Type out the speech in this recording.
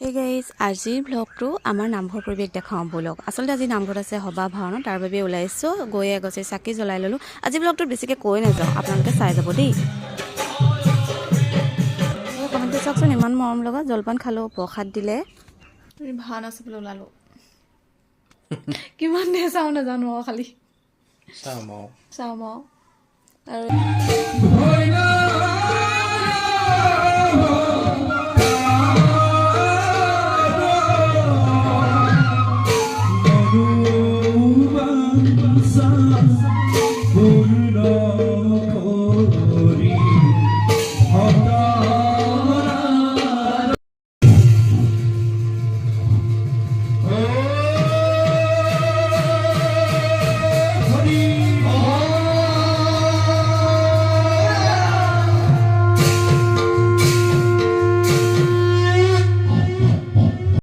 Hey guys, আজিৰ ব্লগটো আমাৰ নামঘৰ পৰিৱেশ দেখাওঁ বলক। আচলতে আজি নামঘৰত আছে সভা ভাওনা, তাৰ বাবে ওলাইছো। গৈ আগছে চাকি জ্বলাই ললো। আজি ব্লগটোত বেছিকৈ কৈ নাযাওঁ, আপোনালোকে চাই যাব দেই। কমেণ্টে চাওকচোন, ইমান মৰম লগা জলপান খালো, প্ৰসাদ দিলে। ভাওনা চাবলৈ ওলালো। কিমান দেৰি চাওঁ নাজানো আৰু খালি চাওঁ আৰু